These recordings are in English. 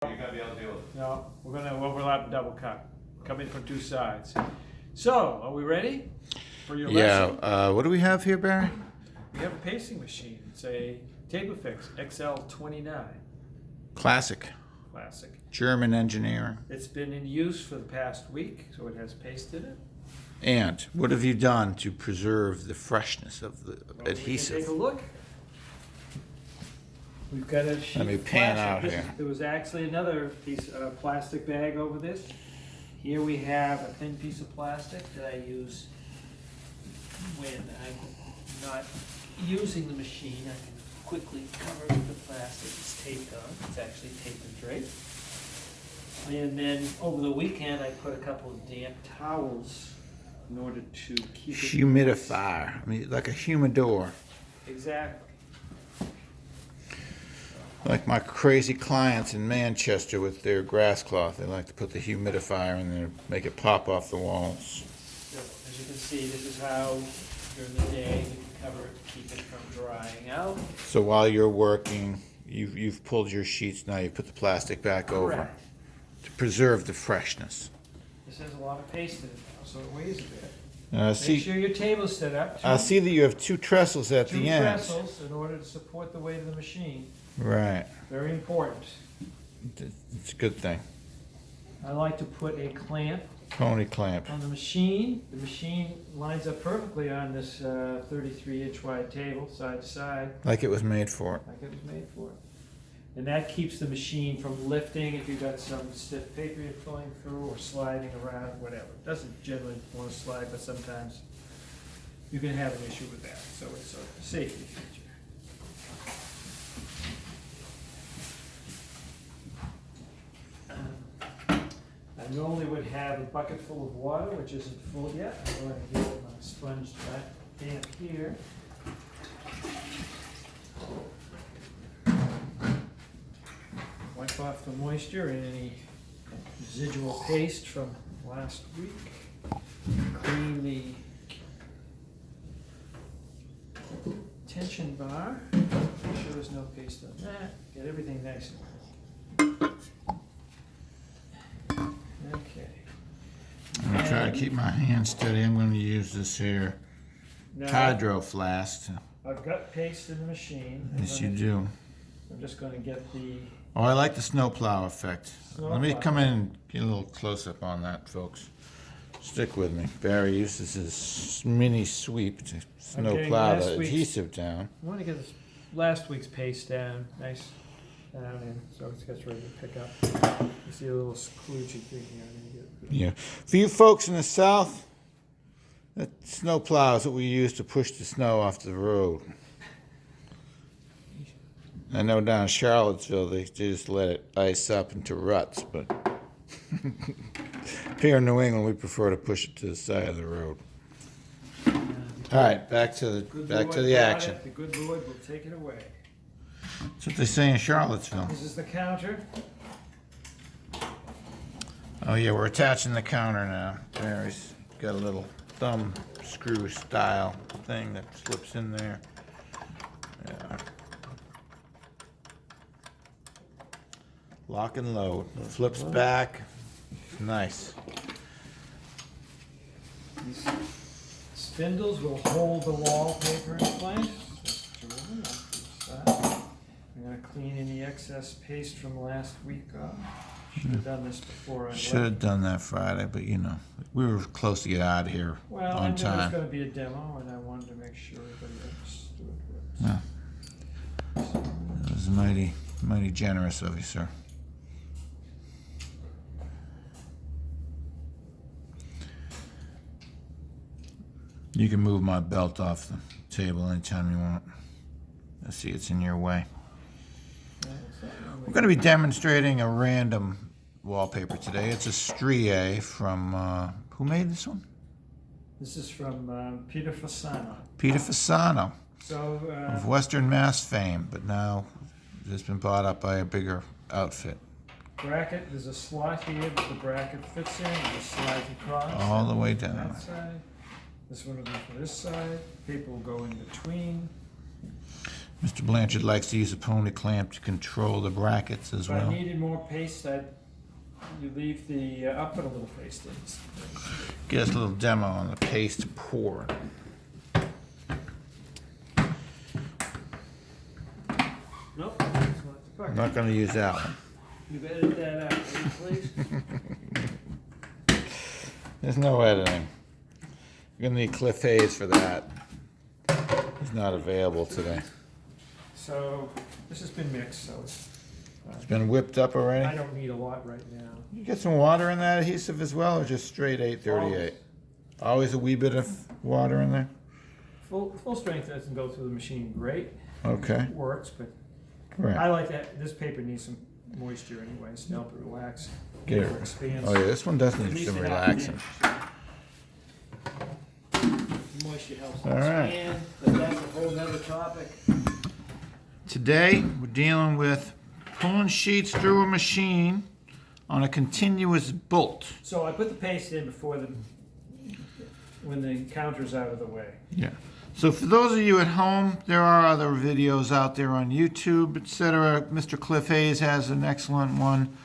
You're gonna be able to deal with it. No, we're gonna overlap and double cut. Come in from two sides. So, are we ready for your lesson? What do we have here, Barry? We have a pasting machine. It's a Tapo Fix XS 29 Classic. classic. German engineering. It's been in use for the past week, so it has paste in it. And what have you done to preserve the freshness of the Well, we adhesive? can take a look. We've got a sheet Let me of pan plastic. out here. There was actually another piece of plastic bag over this. Here we have a thin piece of plastic that I use when I'm not using the machine. I can quickly cover it with the plastic. It's taped on. It's actually taped and draped. And then over the weekend, I put a couple of damp towels in order to keep it Humidifier. I mean, like a humidor. exactly. Like my crazy clients in Manchester with their grass cloth. They like to put the humidifier in there, make it pop off the walls. So, as you can see, this is how during the day we can cover it to keep it from drying out. So while you're working, you've pulled your sheets, now you put the plastic back over Correct. to preserve the freshness. This has a lot of paste in it now, so it weighs a bit. Make Make sure your table's set up. I see that you have two trestles at Two the end. trestles in order to support the weight of the machine. Right. Very important. It's a good thing. I like to put a clamp Pony clamp. on the machine. The machine lines up perfectly on this 33-inch wide table, side to side, Like it was made for it. like it was made for it. And that keeps the machine from lifting if you've got some stiff paper you're pulling through or sliding around, whatever. It doesn't generally want to slide, but sometimes you can have an issue with that. So it's a safety feature. I normally would have a bucket full of water, which isn't full yet. I'm going to get my sponge damp here. Wipe off the moisture and any residual paste from last week. Clean the tension bar. Make sure there's no paste on that. Get everything nice and clean. Okay. I'm gonna try to keep my hand steady. I'm gonna use this here Now, hydro flask. I've got paste in the machine. Yes, you do. I'm just going to get the Oh, I like the snowplow effect. Let me Snowplow. come in and get a little close up on that, folks. Stick with me. Barry uses his mini sweep to snowplow last the week's- adhesive down. I want to get this last week's paste down, nice down in, so it gets ready to pick up. You see a little squoogey thing here. I'm gonna get- Yeah. For you folks in the south, that snowplow is what we use to push the snow off the road. I know down in Charlottesville they just let it ice up into ruts, but here in New England we prefer to push it to the side of the road. All right, back to Good the Lord brought action. it, the good Lord will take it away. That's what they say in Charlottesville. This is the counter. Oh yeah, we're attaching the counter now. Barry's got a little thumb screw style thing that slips in there. Yeah. Lock and load. Flips back. Nice. These spindles will hold the wallpaper in place. Just two of them, one for each side. I'm going to clean any excess paste from last week off. Should have done this before I Should left. have done that Friday, but you know, we were close to get out of here Well, I on knew it was time. going to be a demo, and I wanted to make sure everybody understood what Yeah. That was mighty, mighty generous of you, sir. You can move my belt off the table anytime you want. I see it's in your way. We're going to be demonstrating a random wallpaper today. It's a Strie from, who made this one? This is from Peter Fasano. Peter Fasano So, of Western Mass fame, but now it's been bought up by a bigger outfit. bracket, there's a slot here that the bracket fits in, and it slides across. All the way On down. that side. This one will be for this side. Paper will go in between. Mr. Blanchard likes to use a pony clamp to control the brackets as If well. I needed more paste, you leave the, I'll put a little paste in. Get us a little demo on the paste pour. Nope. That's not the I'm part. not going to use that one. You edit that out, will you, please? There's no editing. You're going to need Cliff Hayes for that. He's not available today. So, this has been mixed, so It's been whipped up I already. don't need a lot right now. You get some water in that adhesive as well, or just straight 838? Always a wee bit of water in there? Full strength doesn't go through the machine great. Okay. It works, but Right. I like that. This paper needs some moisture anyways to help it relax. Get it. Paper expands. Oh yeah, this one does At need least some it has relaxing. Moisture helps All right. expand, but that's a whole nother topic. Today, we're dealing with pulling sheets through a machine on a continuous bolt. So I put the paste in when the counter's out of the way. Yeah. So for those of you at home, there are other videos out there on YouTube, etc. Mr. Cliff Hayes has an excellent one.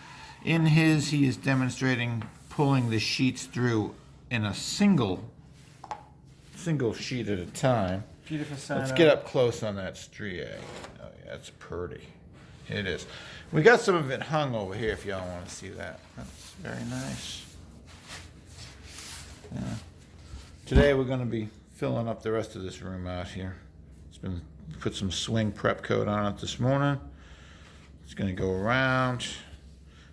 In his, he is demonstrating pulling the sheets through in a single sheet at a time. Beautiful sign. Let's get up close on that strie. Oh yeah, that's pretty. It is. We got some of it hung over here if y'all want to see that. That's very nice. Yeah. Today we're going to be filling up the rest of this room out here. It's been put some swing prep coat on it this morning. It's going to go around.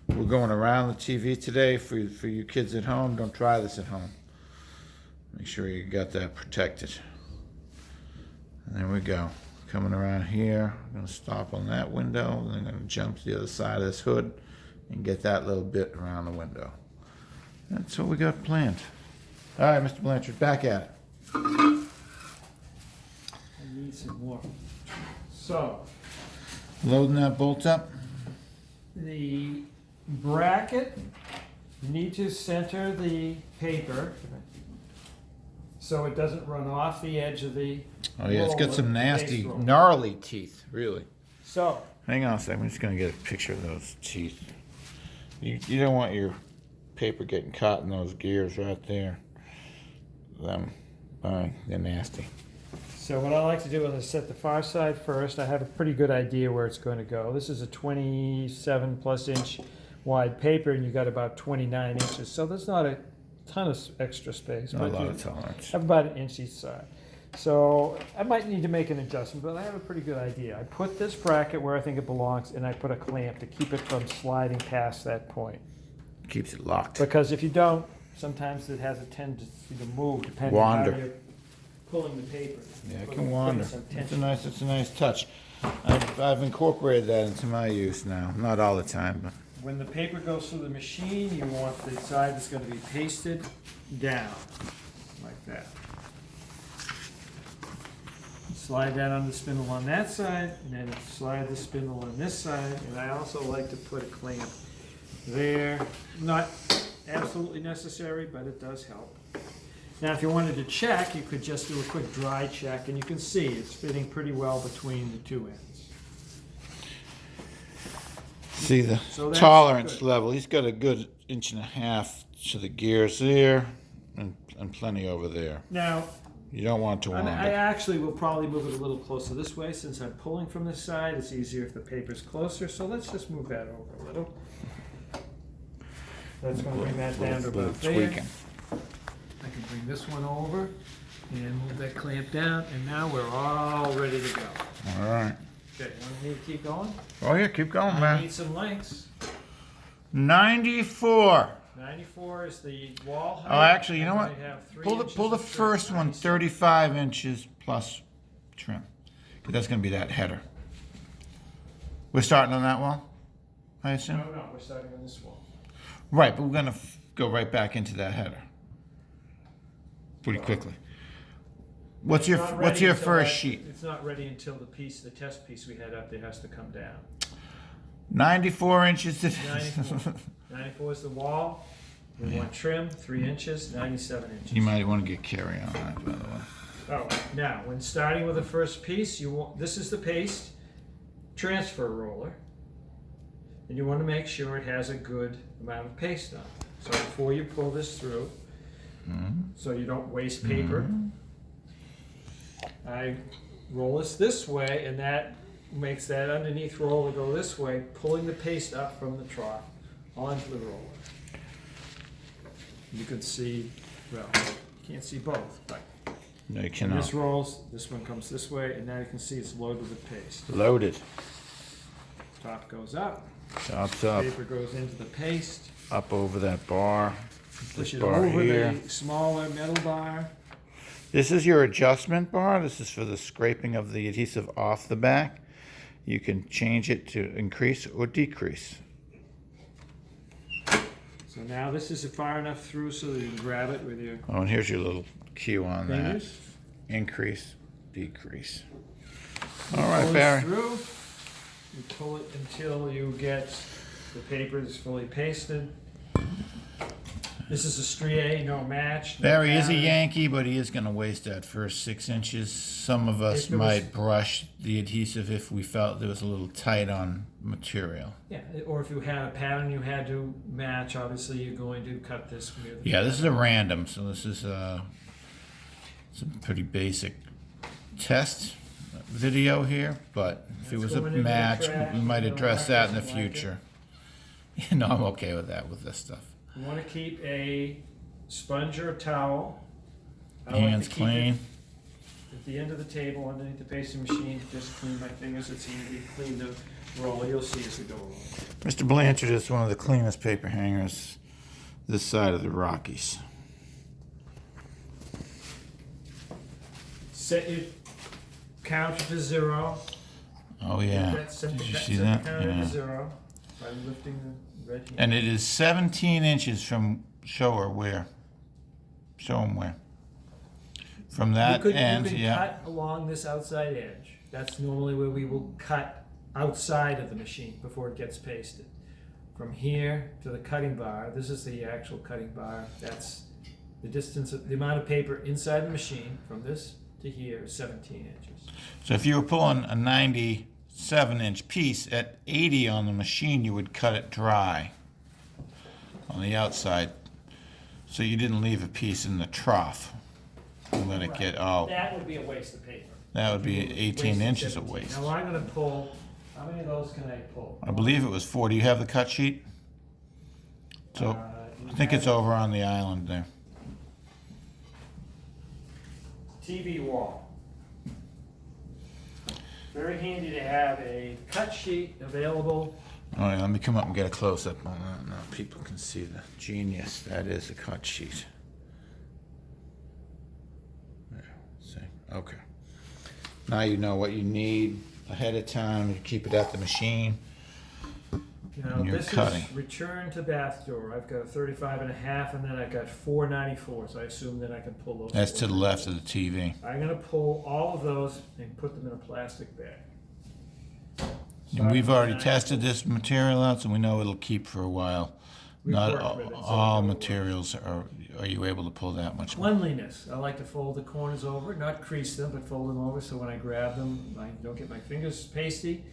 We're going around the TV today for you kids at home. Don't try this at home. Make sure you got that protected. And there we go. Coming around here, I'm going to stop on that window, and I'm going to jump to the other side of this hood and get that little bit around the window. That's what we got planned. All right, Mr. Blanchard, back at it. I need some more. So, Loading that bolt up. the bracket, you need to center the paper so it doesn't run off the edge of the Oh yeah, it's got roller, some nasty, base roller. gnarly teeth, really. So, Hang on a second, I'm just going to get a picture of those teeth. You don't want your paper getting caught in those gears right there. They're nasty. So what I like to do is I set the far side first. I have a pretty good idea where it's going to go. This is a 27 plus inch wide paper, and you got about 29 inches. So there's not a ton of extra space. Not a but lot you of tolerance. have about an inch each side. So I might need to make an adjustment, but I have a pretty good idea. I put this bracket where I think it belongs, and I put a clamp to keep it from sliding past that point. Keeps it locked. Because if you don't, sometimes it has a tendency to move depending on Wander. how you're pulling the paper. Yeah, it Putting can wander. some It's tension. a nice touch. I've incorporated that into my use now. Not all the time, but When the paper goes through the machine, you want the side that's going to be pasted down, like that. Slide that on the spindle on that side, and then slide the spindle on this side. And I also like to put a clamp there. Not absolutely necessary, but it does help. Now, if you wanted to check, you could just do a quick dry check, and you can see it's fitting pretty well between the two ends. see the So that's tolerance good. level. He's got a good 1.5 inches to the gears there, and plenty over there. Now, You don't want it to I wander. actually will probably move it a little closer this way since I'm pulling from this side. It's easier if the paper's closer, so let's just move that over a little. That's going to bring that down to Little about there. tweaking. I can bring this one over and move that clamp down, and now we're all ready to go. All right. Okay, you want me to keep going? Oh yeah, keep going, I man. need some lengths. 94. 94 is the wall height. Oh, actually, you know and what? I have 3 Pull the inches pull the of trim. first one 97. 35 inches plus trim, because that's going to be that header. We're starting on that wall, I assume. No, we're starting on this wall. Right, but we're going to go right back into that header pretty quickly. What's It's not your ready until first that- sheet? It's not ready until the test piece we had up there has to come down. 94 inches. 94. 94 is the wall. We Yeah. want trim, 3 inches, 97 inches. You might want to get Carrie on that, by the way. Oh, now, when starting with the first piece, this is the paste transfer roller. And you want to make sure it has a good amount of paste on it. So before you pull this through, so you don't waste paper, I roll this way, and that makes that underneath roller go this way, pulling the paste up from the trough onto the roller. You can see, well, you can't see both, but No, you when cannot. this rolls, this one comes this way, and now you can see it's loaded with paste. Loaded. Top goes up, Chops up. paper goes into the paste, Up over that bar. push This it bar over here. the smaller metal bar. This is your adjustment bar. This is for the scraping of the adhesive off the back. You can change it to increase or decrease. So now this is far enough through so that you can grab it with your Oh, and here's your little cue on fingers. that. Increase, decrease. All Pull right, this Barry. through. You pull it until you get the paper is fully pasted. This is a strie, no match. No Barry is a pattern. Yankee, but he is going to waste that first 6 inches. Some of us If it was- might brush the adhesive if we felt it was a little tight on material. Yeah, or if you had a pattern you had to match, obviously you're going to cut this near the Yeah, this is a random, so this is some pretty basic test video here, but if it It's was a going into the match, trash, we might you know, address that in the doesn't like it. future. You know, I'm okay with that, with this stuff. You want to keep a sponge or a towel. I like to Hands keep clean. it at the end of the table underneath the pasting machine. Just clean my fingers. It's easy. Clean the roll. You'll see as we go along. Mr. Blanchard is one of the cleanest paper hangers this side of the Rockies. Set your counter to 0. Oh yeah, Set did you the see that? counter Yeah. to 0 by lifting the red hand. And it is 17 inches from, show her where. Show them where. From that end, you can yeah. cut along this outside edge. That's normally where we will cut outside of the machine before it gets pasted. From here to the cutting bar, this is the actual cutting bar. That's the distance, the amount of paper inside the machine from this to here is 17 inches. So if you were pulling a 97-inch piece at 80 on the machine, you would cut it dry on the outside, so you didn't leave a piece in the trough and let it get all. That would be a waste of paper. That would be 18 Wasted inches of 17. waste. Now I'm going to pull, how many of those can I pull? I believe it was 4. Do you have the cut sheet? So I think it's over on the island there. TV wall. Very handy to have a cut sheet available. All right, let me come up and get a close-up on that. Now people can see the genius. That is a cut sheet. There, see? Okay. Now you know what you need ahead of time. You keep it at the machine. Now And you're this cutting. is return to bath door. I've got a 35.5 and then I've got 494, so I assume that I can pull those. That's to the four. left of the TV. I'm gonna pull all of those and put them in a plastic bag. And we've already Starting tested this material out, so we know it'll keep for a while. We've Not worked all, with it, so all it'll work. materials are you able to pull that much? Cleanliness. I like to fold the corners over, not crease them, but fold them over so when I grab them, I don't get my fingers pasty.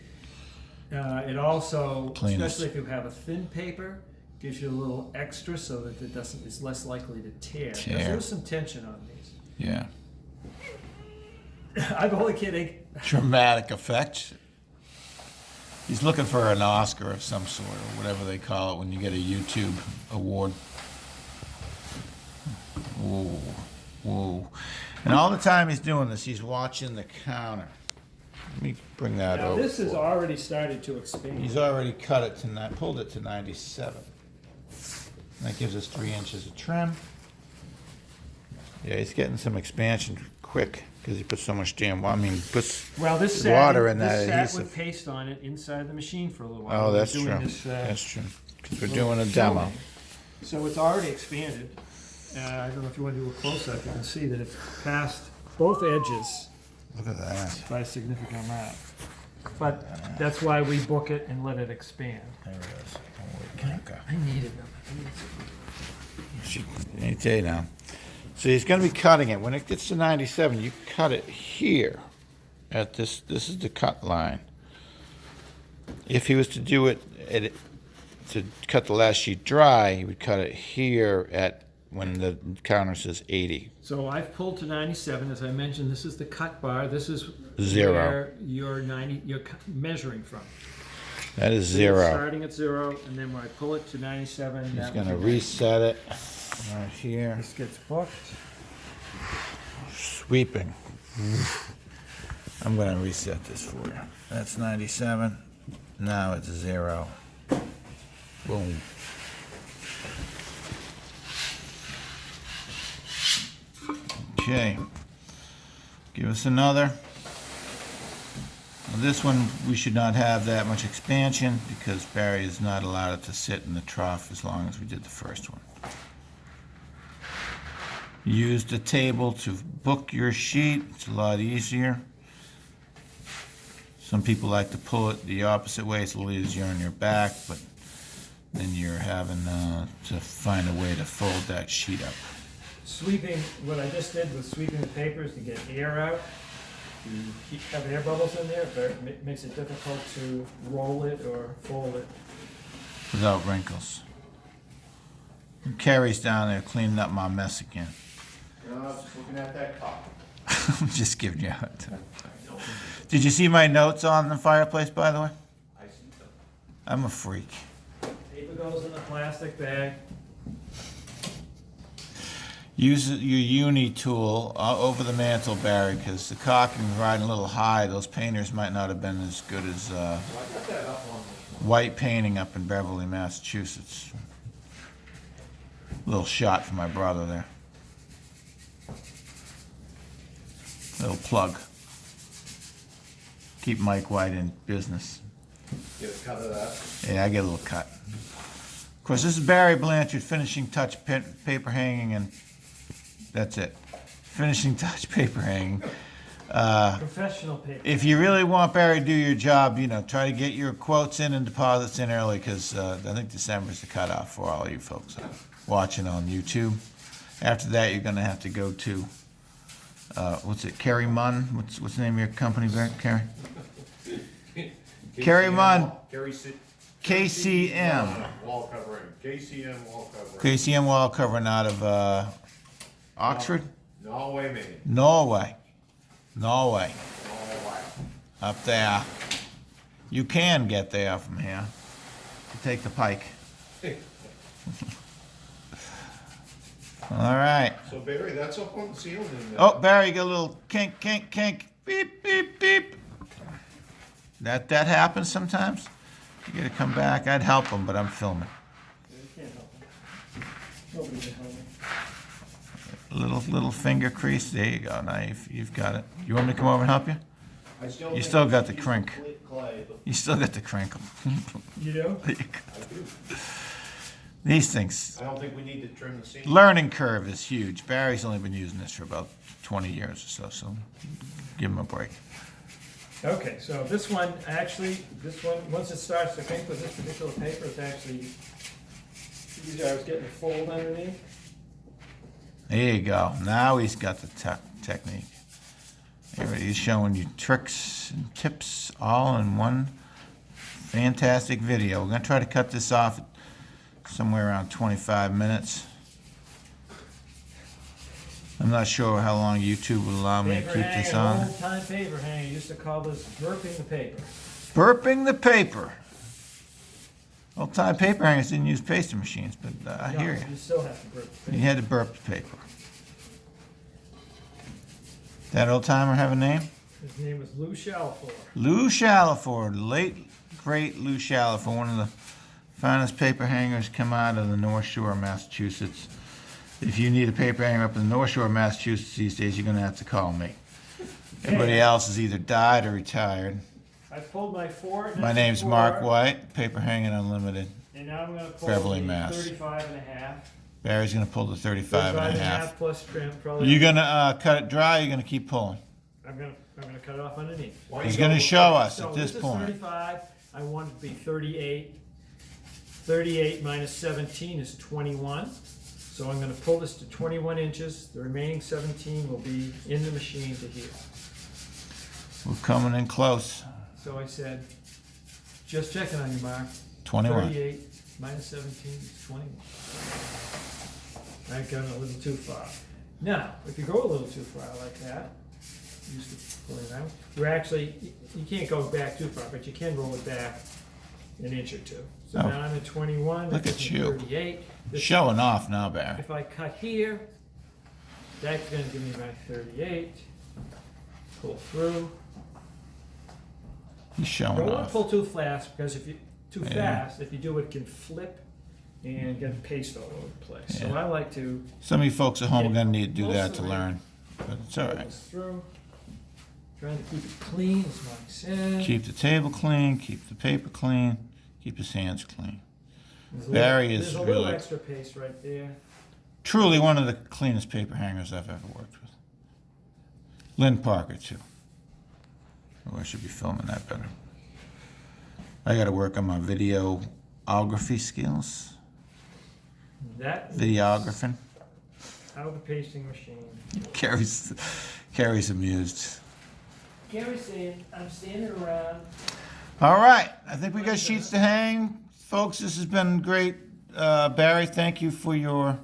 It also, Cleanest. especially if you have a thin paper, gives you a little extra so that it doesn't, it's less likely to tear. 'Cause Tear. there's some tension on these. Yeah. I'm only kidding. Dramatic effect. He's looking for an Oscar of some sort, or whatever they call it when you get a YouTube award. Whoa, whoa. And all the time he's doing this, he's watching the counter. Let me bring that Now over. this has for- already started to expand. He's already cut it to pulled it to 97. That gives us 3 inches of trim. Yeah, he's getting some expansion quick because he puts so much damn. I mean, he puts Well, this water sat, in that this sat adhesive. with paste on it inside the machine for a little while. Oh, We were that's doing true. this, That's true. Because we're little doing a demo. filming. So it's already expanded. I don't know if you want to do a close-up. You can see that it's past both edges Look at that. by a significant amount. But that's why we book it and let it expand. There it is. Oh, wait, okay. I needed them. Any day now. So he's going to be cutting it. When it gets to 97, you cut it here at this. This is the cut line. If he was to do it to cut the last sheet dry, he would cut it here at when the counter says 80. So I've pulled to 97. As I mentioned, this is the cut bar. This is 0. where you're measuring from. That is So 0. you're starting at 0, and then when I pull it to 97, He's that going to would be reset it right here. This gets booked. Sweeping. I'm going to reset this for you. That's 97. Now it's 0. Boom. Okay. Give us another. Now this one, we should not have that much expansion because Barry is not allowed it to sit in the trough as long as we did the first one. Use the table to book your sheet. It's a lot easier. Some people like to pull it the opposite way. It's a little easier on your back, but then you're having to find a way to fold that sheet up. Sweeping, what I just did was sweeping the papers to get air out. You have air bubbles in there, but it makes it difficult to roll it or fold it. Without wrinkles. And Carrie's down there cleaning up my mess again. No, I was looking at that cup. I'm just giving you a hard time. Did you see my notes on the fireplace, by the way? I see them. I'm a freak. Paper goes in the plastic bag. Use your uni tool over the mantle, Barry, because the caulking is riding a little high. Those painters might not have been as good as Well, I got that up on white painting up in Beverly, Massachusetts. Little shot for my brother there. Little plug. Keep Mike White in business. get a cut of that. Yeah, I get a little cut. Of course, this is Barry Blanchard, finishing touch paper hanging, and that's it. Finishing touch paper hanging. Professional paper. If you really want Barry to do your job, you know, try to get your quotes in and deposits in early, because I think December's the cutoff for all you folks watching on YouTube. After that, you're going to have to go to, what's it, Carrie Munn? What's the name of your company, Barry? Carrie? Carrie Munn. KCM. Wall covering. KCM wall covering. KCM wall covering out of Oxford? Norway, Maine. Norway. Norway. Up there. You can get there from here. You take the pike. All right. So Barry, that's up on the ceiling. Oh, Barry, you got a little kink, kink, kink. Beep, beep, beep. That happens sometimes. You gotta come back. I'd help him, but I'm filming. You can't help it. Nobody can help me. Little finger crease. There you go. Now you've got it. You want me to come over and help you? You still got the crink. You still got the crinkle. You do? I do. These things. I don't think we need to trim the seam. Learning curve is huge. Barry's only been using this for about 20 years or so give him a break. Okay, so this one, once it starts to pink with this particular paper, it's actually, I was getting a fold underneath. There you go. Now he's got the technique. He's showing you tricks and tips all in one fantastic video. We're going to try to cut this off somewhere around 25 minutes. I'm not sure how long YouTube will allow me to keep this on. Old-time paper hanger, used to call this burping the paper. Burping the paper. Old-time paper hangers didn't use paster machines, but I hear you. You still have to burp the paper. You had to burp the paper. That old-timer have a name? His name was Lou Shalford. Lou Shalford, late, great Lou Shalford, one of the finest paper hangers come out of the North Shore, Massachusetts. If you need a paper hanger up in the North Shore of Massachusetts these days, you're going to have to call me. Everybody else has either died or retired. I pulled my 4. My name's Mark White, Paper Hanging Unlimited. And now I'm going to pull Beverly, the Mass. 35.5. Barry's going to pull the 35 and a half. Plus trim, probably. You going to cut it dry or you going to keep pulling? I'm going to cut it off underneath. He's going to show us So at this point. This is 35. I want it to be 38. 38 minus 17 is 21. So I'm gonna pull this to 21 inches. The remaining 17 will be in the machine to here. We're coming in close. So I said, just checking on you, Mark. 21. 38 minus 17 is 21. I've gone a little too far. Now, if you go a little too far like that, used to pull it out, you're actually, you can't go back too far, but you can roll it back an inch or two. So Oh. now I'm at 21. Look that at gives me you. 38. This- Showing off now, Barry. If I cut here, that's gonna give me my 38. Pull through. He's showing Don't off. pull too fast, because if you, too Yeah. fast, if you do it can flip and get paste all over the place. So Yeah. I like to Some of you folks at home are gonna need to do Most that of to it. learn, but it's all pull right. this through. Trying to keep it clean, as Mike said. Keep the table clean, keep the paper clean, keep his hands clean. There's a Barry little, is there's a little really- extra paste right there. Truly one of the cleanest paper hangers I've ever worked with. Lynn Parker, too. Oh, I should be filming that better. I gotta work on my videography skills. That is Videographing. out of the pasting machine. Carrie's amused. Gary's saying, I'm standing around. All right, I think we got sheets to hang. Folks, this has been great. Barry, thank you for your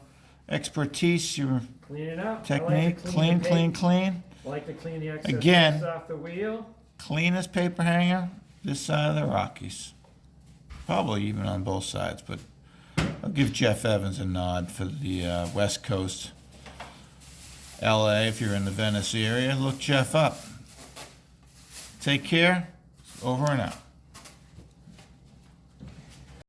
expertise, your Clean it up. technique. I like to Clean, the clean, paper. clean. I like to clean the excess Again. paste off the wheel. Cleanest paper hanger this side of the Rockies. Probably even on both sides, but I'll give Jeff Evans a nod for the West Coast. LA, if you're in the Venice area, look Jeff up. Take care. Over and out.